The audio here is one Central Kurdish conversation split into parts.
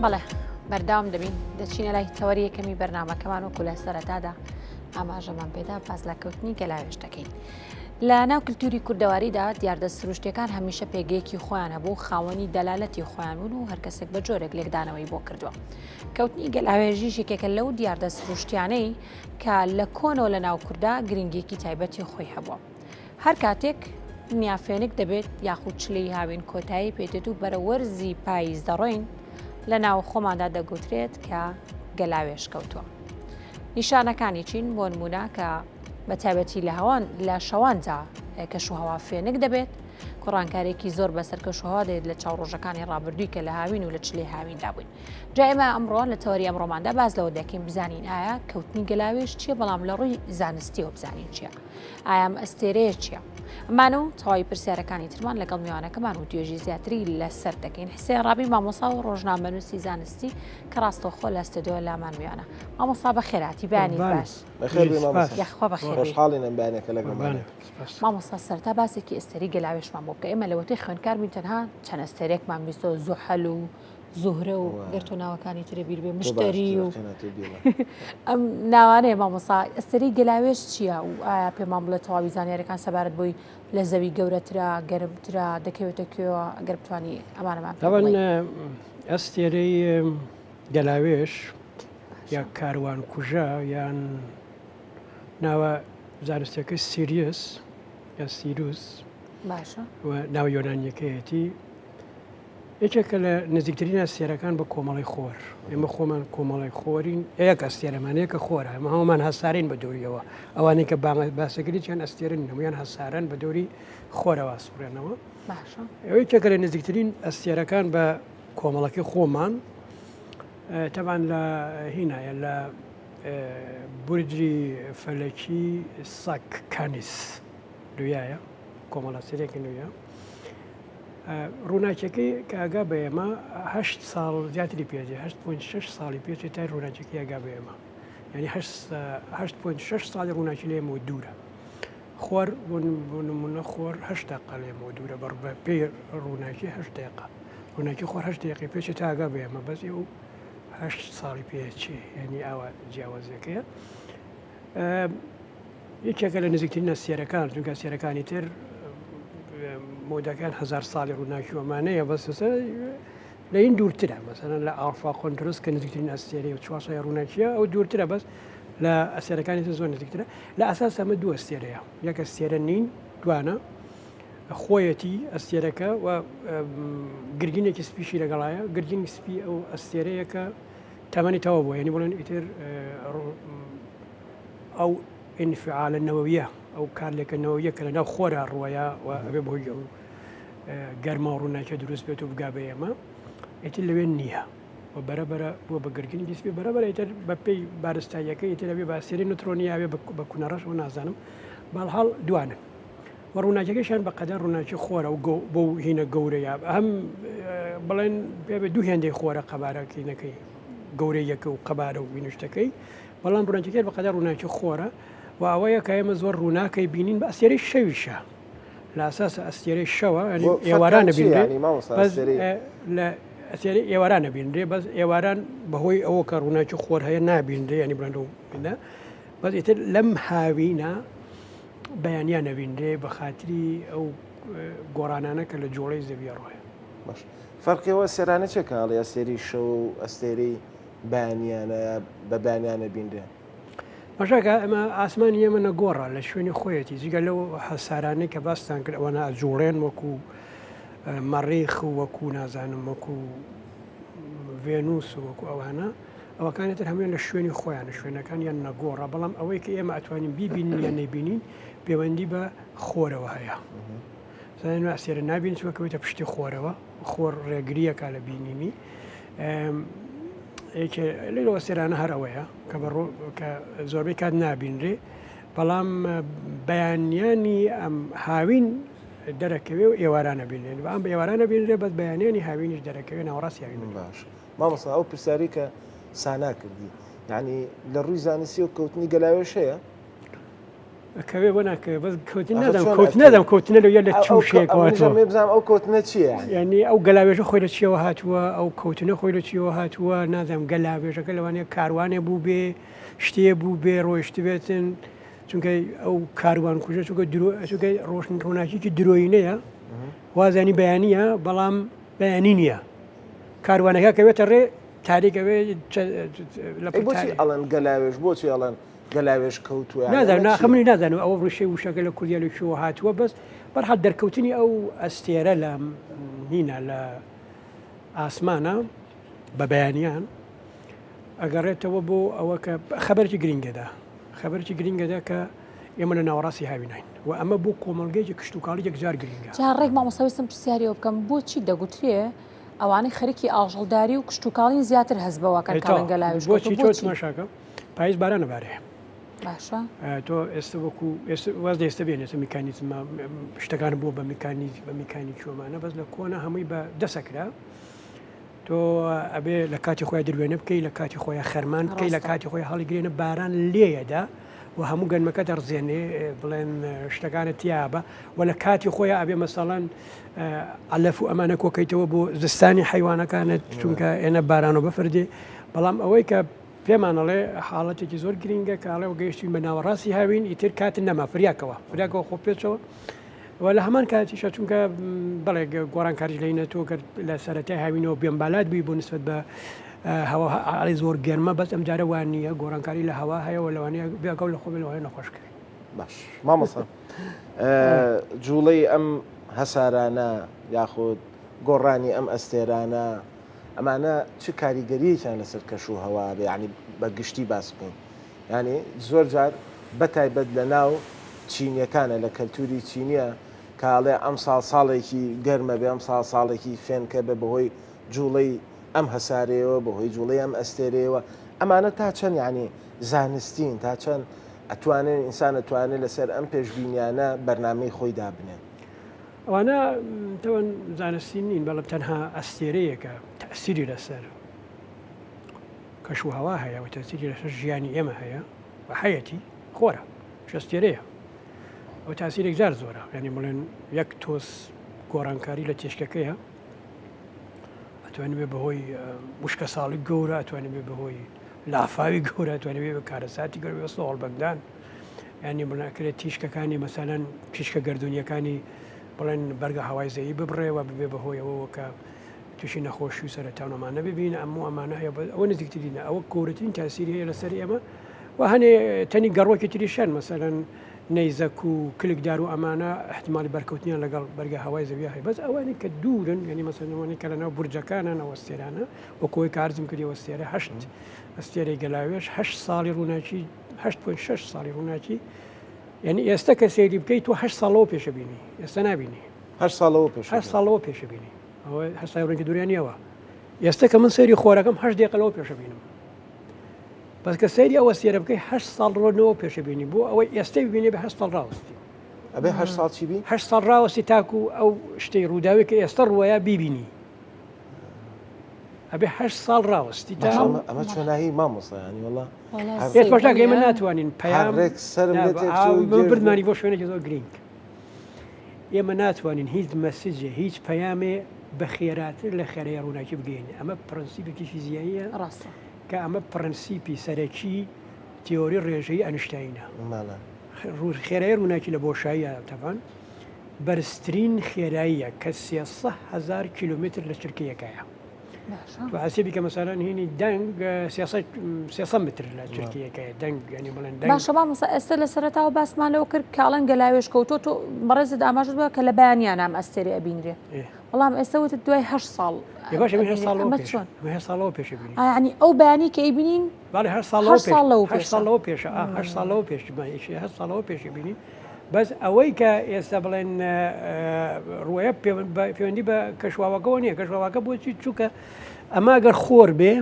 بەڵێ بەرداوام دەبین دەچینە لای تەوەری یەکەمی بەرنامەکەمان وەکو لە سەرەتادا ئاماژەمان پێدا باز لە کەوتنی گەلاوێش دەکەین. لە ناو کللتوری کوردەواریدا دیاردە سروشتیەکان هەمیشە پێگەیەکی خۆیان هەبوو، خاوەنی دەلالەتی خۆیان بوون و هەرکەسێک بە جۆرێک لێکدانەوەی بۆ کردووە. کەوتنی گەلاوێژیش یەکێکە لەو دیاردە سروشتیانەی کە لە کۆنەوە لە ناو کووردا گرنگێکی تایبەتی خۆی هەبووە. هەر کاتێک نیافێنک دەبێت یاخود چلەی هاوین کۆتایی پێدێت و بەرە وەرزی پاییز دەڕۆین لە ناو خۆماندا دەگوترێت کە گەلاوێش کەوتووە. نیشانەکانی چین بۆ نمونە کە بە تایبەتی لە شەواندا کەشوهەوا فێنک دەبێت، کوڕانکارێکی زۆر بەسەر کەشوهەوا دەیت لە چاوڕۆژەکانی ڕابردووی کە لە هاوین و لە چلێ هاویندا بووین. جا ئێمە ئەمڕۆ لە تەوەری ئەمڕۆماندا باز لەوە دەکەین بزانین ئایا کەوتنی گەلاوێش چییە، بەڵام لە ڕووی زانستیەوە بزانین چییە، ئایا ئەم ئەستێرەیە چییە. ئەمان و تەواوی پرسیارەکانی ترمان لەگەڵ میوانەکەمان و توێژی زیاتری لەسەر دەکەین. حسێن ڕابی مامۆستا و ڕۆژنامەنووسی زانستی کە ڕاستەوخۆ لە ستودیۆ لامان میوانە. مامۆستا بەخێراتی بانی باش. یاخوا بەخێر. خۆشحاڵین ئەم بەیانەکە لەگەڵمان. مامۆستا سەرتا باسێکی ئەستێری گەلاوێشمان بۆ بکە. ئێمە لەوەتەی خوێندکار بین تەنها چەند ئەستێرێکمان بیستەوە، زوحەل و زوهرە و گەرتۆ ناوەکانی ترە بیر بێ، مشتەری و ئەم ناوانەیە. مامۆستا ئەستێری گەلاوێش چییە و ئایا پێمان بڵێت تەواوی زانیاریەکان سەبارەت بۆی لە زەوی گەورەترا گەرمترا دەکەوێتە کوێوە ئەگەر بتوانی ئەمانەمان تاوان ئەستێرەی گەلاوێش یا کاروان کوژە یان ناوە زانستیەکە سیریوس یا سیروس باشە ناو یۆنانیەکەیەتی یەکێکە لە نزیکترین ئەستێرەکان بە کۆمەڵی خۆر. ئێمە خۆمان کۆمەڵی خۆرین، یەک ئەستێرەمانەیە کە خۆرە، ئەمە هەمومان هەسارین بە دەوریەوە. ئەوانەی کە باسەکرییان ئەستێرن هەمویان هەسارن بە دەوری خۆرەوە سوڕێنەوە. ئەوە یەکێکە لە نزیکترین ئەستێرەکان بە کۆمەڵەکەی خۆمان. تەبان لە هینایە لە بورجی فەلەکی ساککانیس دوایە کۆمەڵە سێرێکی نوێیە. ڕووناکیەکەی کە ئاگا بە ئێمە 8 ساڵ زیاتری پێێ 8.6 ساڵی پێچێت تا ڕووناکیەکەی ئاگا بە ئێمە، یعنی 8.6 ساڵی ڕووناکی لە ئێمە دوورە. خۆر بۆ نمونە خۆر 8 دقیقە لە ئێمە دوورە، بەڕ بە پێی ڕووناکی 8 دقیقە. ڕووناکی خۆر 8 دقیقی پێچێت تا ئاگا بە ئێمە، بەس و 8 ساڵی پێچێ، یعنی ئاوە جیاوازەکەیە. یەکێکە لە نزیکترین ئەستێرەکان، چونکە ئەستێرەکانی تر مۆدەکان 1000 ساڵی ڕووناکیوەمانەیە، بەس لە این دوورترە. مەسەلەن لە ئاڵفا قۆنترس کە نزیکترین ئەستێرەی 400 ڕووناکیە ئەو دوورترە، بەس لە ئەستێرەکانی تر زۆر نزیکترە. لە ئەساس ئەمە دوو ئەستێرەیە، یەک ئەستێرە نین دوانە خۆیەتی ئەستێرەکە و گرگینێکی سپیشی لەگەڵایە. گرگین سپی ئەو ئەستێرەیە کە تەمەنی تەوە بووە، یعنی بڵێن ئیتر ئەو ئینفعالە نەوەویە، ئەو کارلێکەکەنەوەیە کە لەناو خۆرە ڕوایە و ئەبێ بۆی گەرما و ڕووناکە دروست بێت و بگا بە ئێمە. ئیتر لەوێ نییە و بەرەبەرە بووە بە گرگنی دیسپی بەرەبەر ئیتر بە پێی بارستاییەکە ئیتر لەبێ باسێری نوترۆنیاوێ بە کوونەڕەش و نازانم باڵحاڵ دوانن و ڕووناکەکەشیان بەقەدەر ڕووناکی خۆرە و بۆ هینە گەورەیە. هەم بڵێن پێ دوو هێندەی خۆرە قەبارەکەینەکەی گەورەیەکە و قەبارە و وینشتەکەی، بەڵام ڕووناکیەکە بەقەدەر ڕووناکی خۆرە و ئەوەیە کە ئێمە زۆر ڕووناکەی بینین بە ئەستێرەی شەویشە. لە ئەساس ئەستێرەی شەوە ئێوارانە بینرێ، لە ئەستێرەی ئێوارانە بینرێ، بەس ئێواران بەهۆی ئەوە کە ڕووناکی خۆر هەیە نابینرێ، ینی بڵێنە بەس ئیتر لەم هاوینە بەیانیان نەبینرێ بە خاتری ئەو گۆڕانانە کە لە جۆڵەی زەویە ڕۆیە. باش فەرقیەوە سێرانە چێکە هەڵی ئەستێری شەو و ئەستێری بەیانیانە بە بەیانیانە بینرێ؟ مەشاکە ئەمە ئاسمانی ئێمە نەگۆڕە لە شوێنی خۆیەتی، جگە لەو هەسارانەی کە باستان کرد ئەوەنە ئەجوڵێن وەکو مەڕیخ و وەکو نازانم وەکو ڤێنوس و وەکو ئەوانە، ئەوەکانێتر هەموویان لە شوێنی خۆیانە، شوێنەکان یان نەگۆڕە، بەڵام ئەوەی کە ئێمە ئەتوانین بیبینین یان نەیبینین پەیوەندی بە خۆرەوە هەیە. زانین ئەستێرە نابین چوەکەوێتە پشتی خۆرەوە، خۆر ڕێگریەکە لە بینینی. لەوە سێرانە هەر ئەوەیە کە زۆربەی کات نابینرێ، بەڵام بەیانیانی ئەم هاوین دەرەکەوێ و ئێوارانە بینێن، ئەم بە ئێوارانە بینرێ، بەس بەیانیانی هاوینیش دەرەکەوێ ناوەڕاستیاوی. باش مامۆستا ئەو پرسیاری کە سانا کردی، یعنی لە ڕووی زانستی و کەوتنی گەلاوێش هەیە؟ كەوێ بۆ ناکە بەس کەوتن آخه نادەم چۆن کەوت ئەکەی؟ نادەم کەوتنە لەوە لە ئەو چوشێکەوەتەوە بزانام ئەو کەوتنە چییە يعني؟ یعنی ئەو گەلاوێژە خۆی لە چیەوە هاتووە ئەو کەوتنە خۆی لە چیەوە هاتووە نازانم گەلاوێژەکە لەوانەیە کاروانێ بوو بێ شتێ بوو بێ ڕۆیشت بێتن چونکە ئەو کاروان کوژە چونکە ڕۆشن ڕووناکیی درۆینەیە وازانی بەیانیە بەڵام بەیانی نییە کاروانەکە کەوێتە ڕێ تاریکەوێ لە بۆچی ئەڵەن گەلاوێژ بۆچی ئەڵەن گەلاوێژ کەوتووە نازانم ناخەمنی نازانم ئەوە ڕوشەی وشەکە لە کوردیا لەکوێوە هاتووە بەس بەرحەل دەرکەوتنی ئەو ئەستێرە لە نینە لە ئاسمانە بە بەیانیان ئەگەڕێتەوە بۆ ئەوە کە خەبەرکی گرنگەدا خەبەرکی گرنگەدا کە ئێمە لە ناوەڕاستی هاوینین و ئەمە بۆ کۆمەڵگەیەکی کشتتوکاڵی یەکجار گرنگە ڕێک مامۆسەویستم پرسیاریەوە بکەم بۆچی دەگوترێ ئەوانەی خەریکی ئاژەڵداری و کشتتوکاڵین زیاتر هەست بەوەکە گەلاوێژ بۆچی تۆ ماشاکە پاییز بارانە بارێ باشە تۆ ئێستا وەکو واز دەێستا بێنێتە میکانیزمە شتەکان بۆ بە میکانی چۆمانە بەس لە کۆنا هەمووی بە دەسەکرا تۆ ئەبێ لە کاتی خۆی دروێنە بکەی لە کاتی خۆی خەرمان بکەی لە کاتی خۆی هەڵیگرێنە باران لێیەدا و هەموو گەنمەکە دەڕزێنێ بڵێن شتەکانە تیابە و لە کاتی خۆی ئەبێ مەسەڵەن ئەلەف و ئەمانە کۆکەیتەوە بۆ زستانی حیوانەکانت چونکە ئێنە باران و بەفردێ بەڵام ئەوەی کە پێمانەڵێ حاڵەتێکی زۆر گرنگە کاڵێ و گەیشتین بە ناوەڕاستی هاوین ئیتر کاتن نەما فریاکەوە خۆ پێچەوە و لە هەمان کاتیشە چونکە بەڵێ گۆڕانکاریش لەینە تۆ لە سەرەتای هاوینەوە بێنبالات بووی بۆ نسبەت بە هەواڵی زۆر گەرمە بەس ئەم جارە وان نییە گۆڕانکاری لە هەوا هەیە و لەوانەیە بێگەڵ لە خۆ لەوانەیە نەخۆشکرد باش مامۆستا جوڵەی ئەم هەسارانە یاخود گۆڕانی ئەم ئەستێرانە ئەمانە چ کاریگەریەکیان لەسەر کەش و هەوا یعنی بە گشتی باس بکەین ینی زۆر جار بەتایبەت لە ناو چینیەکانە لە کەلتوری چینیە کاڵێ ئەم ساڵێکی گەرمە بێ ئەم ساڵێکی فێنکە بە بەهۆی جوڵەی ئەم هەسارەوە بەهۆی جوڵەی ئەم ئەستێرەوە ئەمانە تا چەند ینی زانستین تا چەند ئەتوانێت ئینسان ئەتوانێت لەسەر ئەم پێشبینیانە بەرنامەی خۆی دابنێن ئەوانە تەوەن زانستی نین بەڵام تەنها ئەستێرەیەکە تەسیری لەسەر کەش و هەوا هەیە و تەسیری لەسەر ژیانی ئێمە هەیە بە حەیەتی خۆرە شەستێرەیە ئەو تاسیرێک زار زۆرە ینی بڵێن یەک تۆس گۆڕانکاری لە تێشکەکەیە ئەتوانێت بێ بەهۆی وشکە ساڵی گەورە ئەتوانێت بێ بەهۆی لافاوی گەورە ئەتوانێت بێ بە کارەساتی گەورە سۆڵ بەگدان ینی بڵێنکرێت تیشکەکانی مەسەلەن پیشکە گردونیەکانی بڵێن بەرگە هەوای زەوی ببڕێەوە ببێ بەهۆیەوە کە تووشی نەخۆشی و سەرەتاونەمانە ببین ئەموو ئەمانە هەیە ئەوە نزیکترینە ئەوە گەورەترین تاسیری هەیە لەسەر ئێمە و هەنێ تەنی گەڕۆکی تریشان مەسەلەن نەیزەک و کلکدار و ئەمانە احتیمالی بەرکەوتنیان لەگەڵ بەرگە هەوای زەوی هەیە بەس ئەوانی کە دوورن ینی مەسەلەوانی کە لەناو بورجەکانە ئەوەستێرانە وەکۆی کارزم کردی وەستێرە هەشت ئەستێرەی گەلاوێش 8 ساڵی ڕووناکی 8.6 ساڵی ڕووناکی یعنی ئێستا کە سێری بکەیت تو 8 ساڵەوە پێشە بینی ئێستا نبینی 8 ساڵەوە پێش 8 ساڵەوە پێشە بینی ئەوە هەستا ڕێنگی دوورانیەوە ئێستا کە من سەیری خۆرەکەم 8 دقیقەەوە پێشە بینم بەس کە سەیری ئەوە سێرە بکەی 8 ساڵ ڕۆنەوە پێشە بینی بۆ ئەوەی ئێستا ببینێ بە 8 ساڵ ڕاوەستی ئەبێ 8 ساڵ چی بی 8 ساڵ ڕاوەستی تاکو ئەو شتەی ڕووداوی کە ئێستا ڕوایە بیبینی ئەبێ 8 ساڵ ڕاوەستی تا ئەمە چۆناهی مامۆستا ینی وەڵا هێت باشا ئێمە ناتوانین پەیام بردمانی بۆ شوێنێکی زۆر گرنگ ئێمە ناتوانین هیچ مەسیجێ هیچ پەیامێ بە خێراتر لە خێرەیە ڕووناکی بگەینی ئەمە پرەنسیپێکی فیزیاییە ڕاستە کە ئەمە پرەنسیپی سەرەکی تیۆری ڕێژەی ئەنشتاینە خێرای ڕووناکی لە بۆشاییە تەفان بەرزترین خێراییە کە 300,000 کیلومتر لە چرکەیەکایە حسێبی کە مەسەلەن هینی دەنگ 300 متر لە چرکەیەکایە دەنگ ینی بڵێن دەنگ باشە مامۆستا ئێستا لە سەرەتاوە باسمان لەوە کرد کاڵەن گەلاوێش کەوتۆ تۆ بەڕێزت ئاماژت بووە کە لە بەیانیان ئەم ئەستێرە ئەبینرێ بەڵام ئێستا وتت دوای 8 ساڵ باش 8 ساڵەوە پێش بینی ینی ئەو بەیانی کە ئەیبینین باڵێ 8 ساڵەوە پێش 8 ساڵەوە پێش 8 ساڵەوە پێشی بینی بەس ئەوەی کە ئێستا بڵێن ڕوایە پەیوەندی بە کەشواوەکەەوە نییە کەشواوەکە بۆچی چووکە ئەما گەر خۆر بێ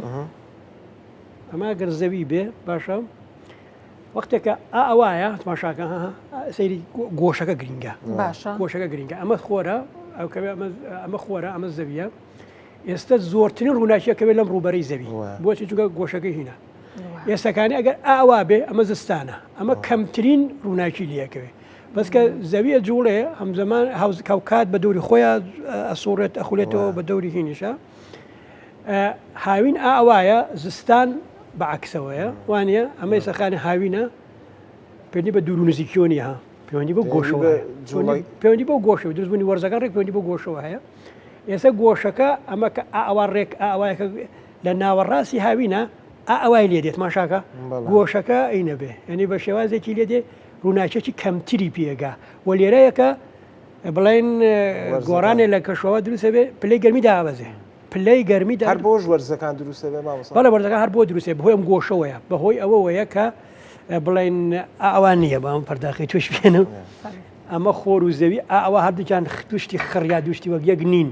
ئەما گەر زەوی بێ باشە وەختێکە ئەوایە تماشاکە سەیری گۆشەکە گرینگە باشە گۆشەکە گرینگە ئەمە خۆرە ئەمە خۆرە ئەمە زەویە ئێستا زۆرترین ڕووناکیەکەوێت لەم ڕوبەرەی زەوی بۆچی چونکە گۆشەکەی هینە ئێستاکانی ئەگەر ئاوا بێ ئەمە زستانە ئەمە کەمترین ڕووناکی لەکەوێ بەسکە زەویە جوڵێ ئەم زەمان کاوکات بە دەوری خۆیان ئەسوڕێت ئەخولێتەوە بە دەوری هینیشە هاوین ئاوایە زستان بەعکسەوەیە وانە ئەمەی سەخانە هاوینە پێنی بە دوور و نزیکیۆنی ها پەیوەندی بۆ گۆشەوە پەیوەندی بۆ گۆشەوە دروستبوونی وەرزەکان ڕێک پەیوەندی بۆ گۆشەوە هەیە ئێستا گۆشەکە ئەمە کە ئاوا ڕێک ئاوایەکە لە ناوەڕاستی هاوینە ئاوای لێ دێت ماشاکە گۆشەکە ئەینە بێ ینی بە شێوازێکی لێ دێ ڕووناچێکی کەمتری پێگا و لێرەیەکە بڵێن گۆڕانێ لە کەشەوە دروستە بێ پلەی گەرمی دابەزێ پلەی گەرمی هەر بۆ وەرزەکان دروستە بێ مامۆستا بەڵێ وەرزەکان هەر بۆ دروستێ بەهۆی ئەم گۆشەوەیە بەهۆی ئەوەیە کە بڵێن ئاوان نییە بەم پەرداخی توش بێنم ئەمە خۆر و زەوی ئاوا هەردووچان توشتی خڕیا دوشتی وەک یەک نین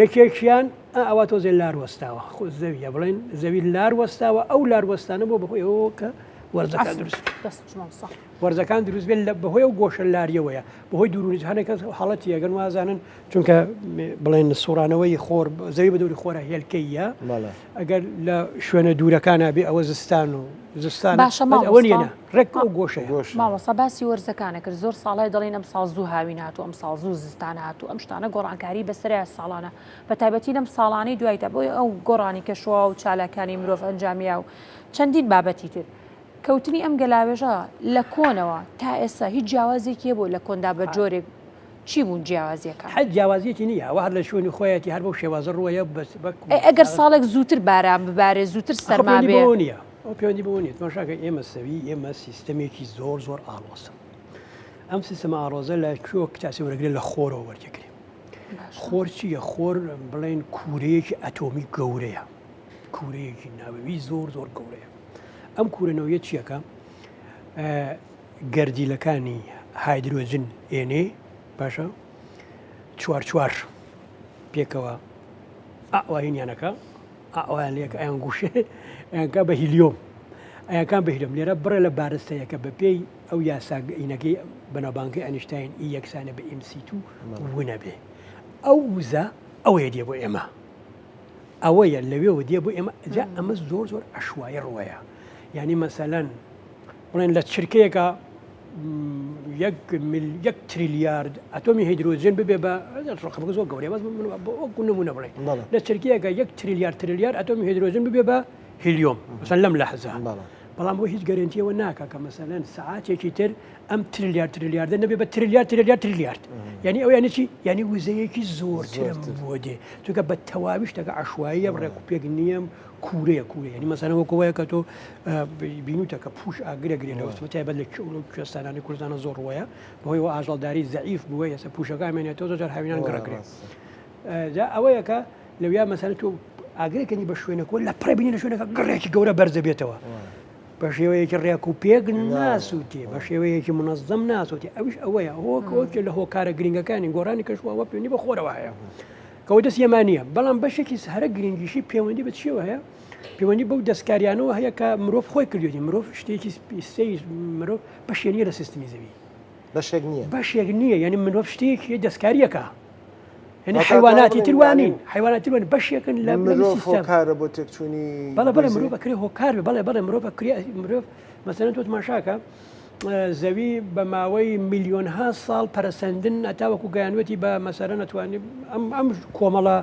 یەکێکیان ئەوە تۆزێ لار وەستاوە خۆ زەویە بڵێن زەوی لار وەستاوە ئەو لار وەستانە بۆ بەهۆی ئەوە کە وەرزەکان دروست وەرزەکان دروست بێت لە بەهۆی ئەو گۆشە لاریەوەیە بەهۆی دوورونی هەنێکە حڵەتی ئەگەن وازانن چونکە بڵێن سوڕانەوەی خۆر زەوی بە دووری خۆرە هێلکەیە ئەگەر لە شوێنە دوورەکانە بێ ئەوە زستان و زستان ئەوە نیە ڕێک ئەو گۆشەیە ماوەسا باسی وەرزەکانە کرد زۆر ساڵای دەڵێن ئەم ساڵ زوو هاوین هاتوو ئەم ساڵ زوو زستان هاتوو ئەم شتانە گۆڕانکاری بەسەرای ساڵانە بە تایبەتی لەم ساڵانەی دوایتە بۆی ئەو گۆڕانی کەشوە و چالاکانی مرۆڤ ئەنجامیا و چەندین بابەتی تر کەوتنی ئەم گەلاوێژە لە کۆنەوە تا ئێستا هیچ جیاوازێکی بۆ لە کۆندا بە جۆرێک چی بوون جیاوازیەکە حەج جیاوازیەکی نییە وە هەر لە شوێنی خۆیەتی هەر بۆ شێوازە ڕۆیە ئەگەر ساڵێک زووتر باران ببارێ زووتر سەرما بێ نیە ئەو پەیوەندی بۆ نیێت ماشاکە ئێمە سەوی ئێمە سیستەمێکی زۆر ئاڵۆسە ئەم سیستەمە ئاڕۆزە لە کوێ کتاسی وەرەگرێت لە خۆرەوە وەرجەگرێت خۆر چییە خۆر بڵێن کوورەیەکی ئەتۆمی گەورەیە کوورەیەکی ناوەوی زۆر گەورەیە ئەم کوورەنەوەیە چیەکە گەردیلەکانی هایدرۆجن ئێنێ باشە چوار پێکەوە ئاواینیانەکە ئاوایان لەکە ئەیان گوشێ ئەیانکە بە هیلیۆم ئەیانکان بە هیلیۆم لێرە بڕە لە بارستەیەکە بە پێی ئەو یاساگەینەکەی بەناوبانگی ئەنیشتین ئی یەکسانە بە MC2 ونە بێ ئەو وزە ئەوەیە دێ بۆ ئێمە ئەوەیە لەوێەوە دێ بۆ ئێمە جا ئەمە زۆر عەشوایی ڕۆیە یعنی مەسەلەن بڵێن لە چرکەیەکە 1 تریلیارد ئەتۆمی هیدرۆجن ببێ بە ڕقمەکە زۆر گەورەیە بەس نمونە بڵێ لە چرکەیەکە 1 تریلیارد ئەتۆمی هیدرۆجن ببێ بە هیلیۆم مەسەن لەم لەحزە بەڵام بۆ هیچ گەرنتیەوە ناکە کە مەسەلەن سەعاتێکی تر ئەم تریلیاردە نەبێ بە تریلیارد یعنی ئەو یانە چی یعنی وزەیەکی زۆرترم بۆ دێ چونکە بە تەواویشتەکە عەشواییە ڕێک و پێک نییەم کوورەیە ینی مەسەلەن وەکەوەیە کە تۆ بینوتەکە پوش ئاگرەگرێنەوە تایبەت لە کوێستانانی کوردستانە زۆر ڕۆیە بەهۆی ئەوە ئاژەڵداری زەعیف بووە ئێستا پوشەکە ئەمێنێتەوە زۆر هاوینان گڕەگرێت جا ئەوەیە کە لەویا مەسەلەن تۆ ئاگرێکەنی بە شوێنەکە لە پڕێ بینی لە شوێنەکە گڕێکی گەورە بەرزە بێتەوە بە شێوەیەکی ڕێک و پێک ناسووتێ بە شێوەیەکی منەظەم ناسووتی ئەوش ئەوەیە هۆکە لە هۆکارە گرنگەکانی گۆڕانی کەشوەوە پێنی بە خۆرەوە هەیە کەەوە دەست ئێمانە بەڵام بەشێکی هەرە گرنگیشی پەیوەندی بە چیەوە هەیە پەیوەندی بەو دەستکاریانەوە هەیە کە مرۆڤ خۆی کردوێتی مرۆڤ شتێکی پێی مرۆڤ بەشێ نییە لە سیستمی زەوی بەشێک نییە یعنی مرۆڤ شتێکی دەستکاریەکە یعنی حیواناتی تروانین حیواناتی تروان بەشێکن لە هۆکارە بۆ تێکچوونی بەڵێ مرۆڤ بەکرێ هۆکار بەڵێ مرۆڤ مرۆڤ مەسەلەن تۆ ماشاکە زەوی بە ماوەی میلیۆنها ساڵ پەرسەندن ئەتاوەکو گەیانوەتی بە مەسەرە نەتوانێت ئەم کۆمەڵە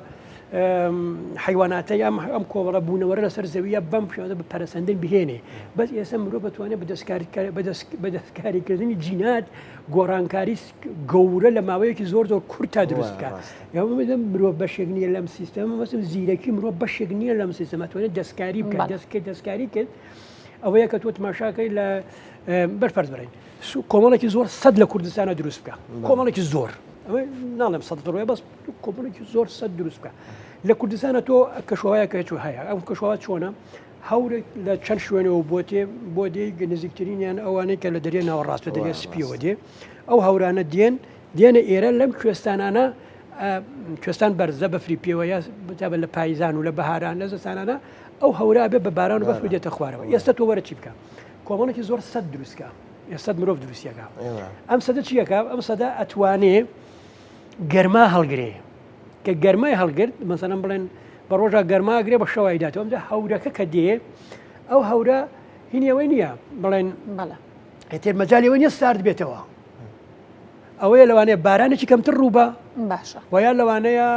حیواناتەی ئەم کۆمەڵە بوونەوەرە لەسەر زەویە بەم شێوەزە بە پەرسەندن بهێنێ بەس ئێستا مرۆڤ بەتوانێت بە دەستکاریکردنی جینات گۆڕانکاری گەورە لە ماوەیەکی زۆر کورتا دروست بکات مرۆڤ بەشێک نییە لەم سیستەمە مەسم زیرەکی مرۆڤ بەشێک نییە لەم سیستەمە توانێت دەستکاری بکات دەستکاری کرد ئەوەیە کە تۆ تماشاکەی لە بەرفەرز بڕین کۆمەڵێکی زۆر سەد لە کوردستانە دروست بکە کۆمەڵێکی زۆر ئەوە ناڵێم سەد ڕۆیە بەس کۆمەڵێکی زۆر سەد دروست بکە لە کوردستانە تۆ کەشوایەکە هێچ هەیە ئەم کەشوات چۆنە هەورێک لە چەند شوێنەوە بۆ دێ نزیکترینیان ئەوانەی کە لە دەریێ ناوەڕاست لە دەریێ سپیەوە دێ ئەو هەورانە دێنە ئێرە لەم کوێستانانە کوێستان بەرزە بەفری پێوە یا بتابە لە پاییزان و لە بەهاران لە زستانانە ئەو هەورا بێ بە باران و بەفر دێتە خوارەوە ئێستا تۆ وەرە چی بکە کۆمەڵێکی زۆر سەد دروستکە ئێستا مرۆڤ دروستیەکە ئەم سەدە چیەکە ئەم سەدە ئەتوانێ گەرما هەڵگرێ کە گەرمای هەڵگرت مەسەلەن بڵێن بە ڕۆژە گەرماگرێ بە شەوای داتەوە ئەمجا هەورەکە کە دێ ئەو هەورە هینی ئەوەی نییە بڵێن بەڵێ هێتر مەجای ئەوە نیە سارد بێتەوە ئەوەیە لەوانەیە بارانێکی کەمتر ڕووبە باشە ویان لەوانەیە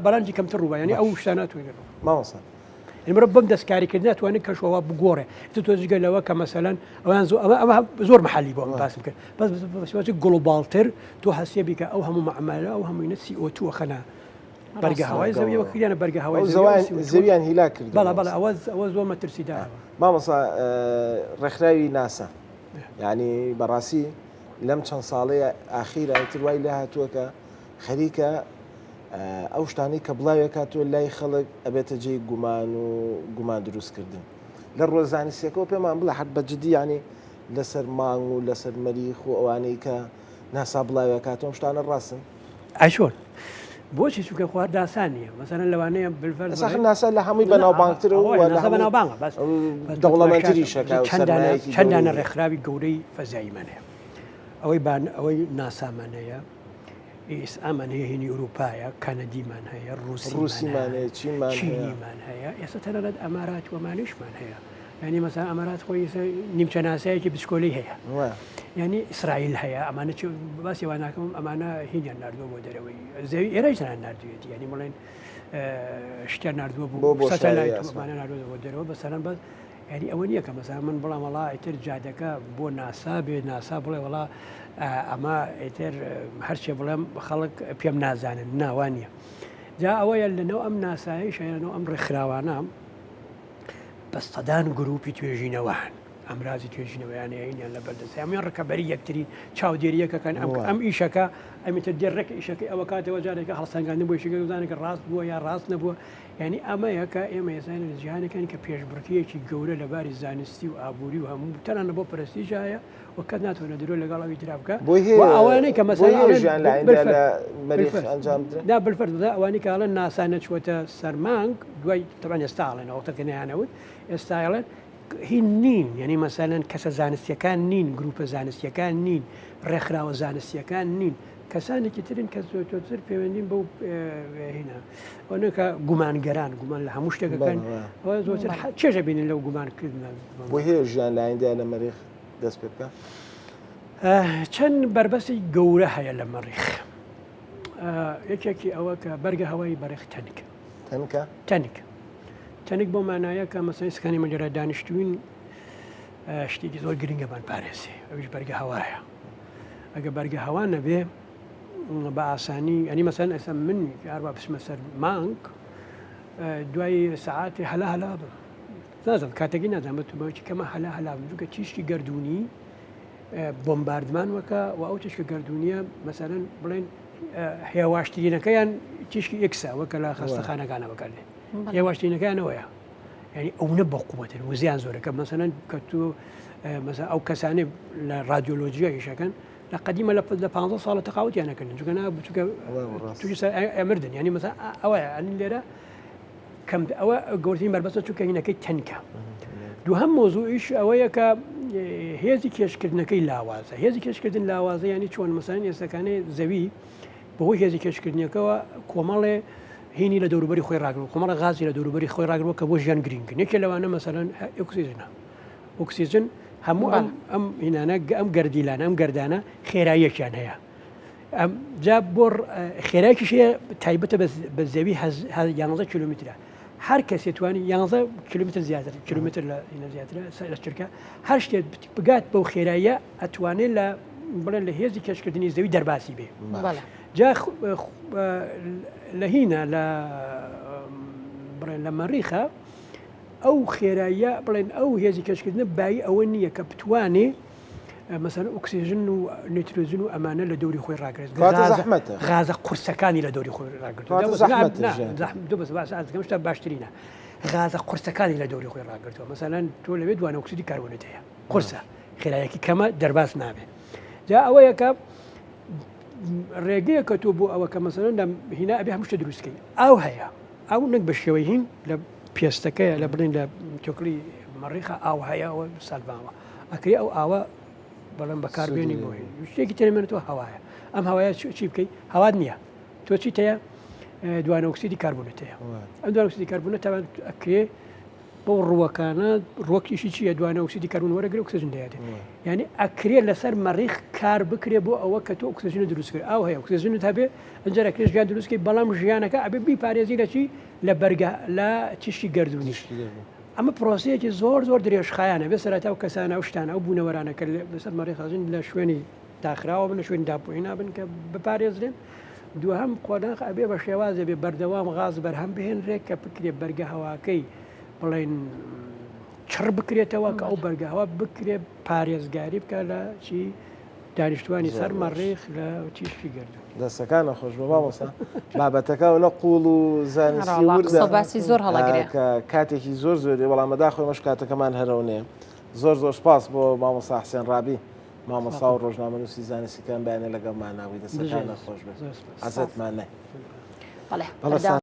بارانێکی کەمتر ڕووبە ینی ئەو شتاناتوێ مامۆستا مرە بەم دەستکاریکردن ناتوانێت کەشەوە بگۆڕێ تۆزیگە لەوە کە مەسەلەن ئەویان ئەمە زۆر محلی بۆ باسم کرد بەس گڵوبالتر تۆ هەسیە بیکە ئەو هەموو معمالە ئەو هەمووینە CO2 خەنا بەرگە هەوای زەویەوە کردیانە بەرگە هەوای زەویان هیلا کرد بەڵە ئەوە زۆر مەترسیدا مامۆستا ڕێکخراوی ناسا یعنی بەڕاستی لەم چەند ساڵەیە ئاخیرا تر وای لە هاتووەکە خەریکە ئەو شتانی کە بڵاوێک کاتوە لای خەڵک ئەبێتە جێی گومان دروستکردن لە ڕۆزانیسیەکەەوە پێمان بڵە حەت بەجددی ینی لەسەر مانگ و لەسەر مەریخ و ئەوانەی کە ناسا بڵاوێک کاتۆم شتانە ڕاستن ئەشۆن بۆچی چونکە خوارد داسان نیە مەسەرەن لەوانەیە بالفەر ناسا لە هەمووی بەناوبانگتر بەناوبانگە دەوڵەمەندتری شەکە چەندانە ڕێکخراوی گەورەی فەزاییمانەیە ئەوەی ناسامانەیە ئیسئامان هەیە هینی ئوروپایە کەنەدیمان هەیە ڕووسیمانەیە چینیمان هەیە ئێستا تەنانەت ئەمارات وەمانیشمان هەیە ینی مەسا ئەمارات خۆی نیمچە ناسایەکی بچکۆلی هەیە ینی ئیسرائیل هەیە ئەمانە باسی واناکەم ئەمانە هینیان نردووە بۆ دەرەوەی زەوی ئێرەیان نردوێتی ینی بڵێن شتیان نردووە بۆ سەتەلایتمانە نردووە بۆ دەرەوە بەسەران بەس ینی ئەوە نییە کە مەسا من بڵام وڵا ئیتر جادەکە بۆ ناسا بێ ناسا بڵێ وڵا ئەمە ئیتر هەرچێ بڵێم خەڵک پێم نازانن ناوانە جا ئەوەیە لەنەوە ئەم ناسایی شەیەنەوە ئەم ڕێکخراوانە بەستەدان گروپی توێژینەوەن ئەمرازی توێژینەوەیانیان لە بەردەست ئەمیان ڕکەبەری یەکتری چاودێریەکەکەن ئەم ئیشەکە ئەمیتر دێڕێک ئیشەکەی ئەوە کاتەوە جارێکە هەڵسەنگاندن بۆ شەکە زانێکە ڕاست بووە یا ڕاست نەبووە ینی ئەمەیەکە ئێمە ێزان لە جیهانەکەن کە پێشبڕکیەکی گەورە لەباری زانستی و ئابووری و هەموو تەنانە بۆ پەرستیژایە وەکەت ناتوانە درۆ لەگەڵەوەی ترابکە ئەوانەی کە مەسەلا بالفەردا ئەوانی کاڵەن ناسانە چوەتە سەرمانگ دوای تەبان ئێستاڵێن ئەوتەکە نەیانەوت ئێستاڵێن هین نین یعنی مەسەلەن کەسە زانستیەکان نین گروپە زانستیەکان نین ڕێکخراوە زانستیەکان نین کەسانێکی ترن کە زۆرتر پەیوەندیم بەو هینە ئەوەکە گومانگەران گومان لە هەموو شتێکەکەن زۆرتر چێژە بینین لەو گومانکردن بۆ هەیە ژیان لایەندا لە مەریخ دەست پێ بکە چەند بربەسی گەورە هەیە لە مەریخ یەکێکی ئەوە کە بەرگە هەوای بەریخ تەنک بۆ مانایە کە مەسەی سکانی مەجێرە دانیشتوین شتێکی زۆر گرنگەمان پارێزی ئەوش بەرگە هەوایە ئەگە بەرگە هەوا نەبێ بە ئاسانی ئەنی مەسەن ئەسە من یاڕوا بچمە سەر مانگ دوای سەعاتی هەلا بم نازم کاتێکی نازانم بە توبەوەی کەمە هەلا بجووکە تیشکی گەردوونی بۆمباردمان وەکە و ئەو تشکە گەردوونیە مەسەرەن بڵێن هێواشترینەکەیان تیشکی ئکسا وەکە لە خەستەخانەکانە بەکاردێن هێواشترینەکانەوەیە ینی ئەوە بە قووەتر وزیان زۆرەکە مەسەرەن کە تو ئەو کەسانێ لە رادیۆلۆجیە ئیشەکەن لە قەدیمە لە 15 ساڵە تەقاوتیانەکردن چونکە توی ئەمردن ینی مەسا ئەوەیە ئەنی لێرە کەم ئەوە گەورترین بربەستە چونکە هینەکەی تەنکە دووهەم مۆزوعیش ئەوەیە کە هێزی کێشکردنەکەی لاوازە هێزی کێشکردن لاوازە ینی چۆن مەسەلەن ئێستەکانی زەوی بەهۆی هێزی کێشکردنیەکەەوە کۆمەڵێ هینی لە دەوروبەری خۆی ڕاگرەوە کۆمەڵە غازی لە دەوروبەری خۆی ڕاگرەوە کە بۆ ژیان گرنگن یەکێ لەوانە مەسەلەن ئۆکسیژن هەموو ئەم هینانە ئەم گەردیلانە ئەم گەردانە خێراییەکیان هەیە جا بۆ خێرایکیش هەیە تایبەتە بە زەوی 11 کیلومترە هەر کەسێ توانی 11 کیلومتر زیاتر کیلومتر لە زیاترە لە چرکە هەر شتێک بگات بەو خێراییە ئەتوانێت لە بڵێن لە هێزی کێشکردنی زەوی دەرباسی بێ جا لە هینە بڵێن لە مەریخە ئەو خێراییە بڵێن ئەو هێزی کەشکردنە بای ئەوە نییە کە بتوانێ مەسەن ئۆکسیژن و نیترۆژن و ئەمانە لە دەوری خۆی ڕاگرێت غازە قورسەکانی لە دەوری خۆی ڕاگرتووە شتا باشترینە غازە قورسەکانی لە دەوری خۆی ڕاگرتووە مەسەلەن تۆ لەوێ دوانە ئۆکسیدی کاربۆنێت هەیە قورسە خێراییەکی کەمە دەرباس نابێت جا ئەوەیە کە ڕێگەیە کە تۆ بۆ ئەوە کە مەسەلەن لە هینا ئەبێ هەموو شتە دروستکەی ئەو هەیە ئەو نەک بە شێوەی هین لە پێستەکەیە لە بڵین لە تۆکلی مەریخە ئاو هەیەەوە سالباوە ئەکری ئەو ئاوە بەڵام بەکاربێنی بۆ شتێکی تێنێتەوە هەوایە ئەم هەوایە چی بکەیت هەواد نییە تۆ چیت هەیە دوانە ئۆکسیدی کاربوونێت هەیە ئەم دوان ئۆکسیدی کاربوونە تاوان ئەکرێ بۆ ڕووەکانە ڕۆکیشی چیە دوانە ئۆکسیدی کاربۆن وەرەگرێ ئۆکسیژن دەیاتێت یعنی ئەکرێت لەسەر مەریخ کار بکرێ بۆ ئەوە کە تۆ ئۆکسیژن دروست کرد ئەو هەیە ئۆکسیژنت هەبێ ئەنجەر ئەکرێ ژیان دروستکەی بەڵام ژیانەکە ئەبێ بیپارێزی لە چی لە بەرگە لە تیشتی گردردونی ئەمە پرۆسەیەکی زۆر درێژخایانە بێ سەرەتا و کەسانە ئەو شتانە ئەو بوونەوەرانەکە لەسەر مەریخەزین لە شوێنی داخراوە بن لە شوێن داپۆی نابن کە بپارێزرێن دووەم قۆناغ ئەبێ بە شێوازە بێ بەردەوام غاز بەرهەم بهێنرێت کە بکرێ بەرگە هەواکەی بڵێن چڕ بکرێتەوە کە ئەو بەرگەهوا بکرێ پارێزگاری بکە لە چی دانیشتوانی سەر مەریخ لە تیشتی گردردون دەستەکانە خۆش بە مامۆستا بابەتەکە لە قوڵ و زانستی وردە باسی زۆر هەڵەگرێ کە کاتێکی زۆر زۆری بەڵامەدا خۆی مەش کاتەکەمان هەرەونەیە زۆر سپاس بۆ مامۆستا حسێن ڕابی مامۆستا و ڕۆژنامەنووسی زانستیەکان بەیانێ لەگەڵ ماناوی دەستەکانە خۆش بێت عەزەتمان نای. بەڵێ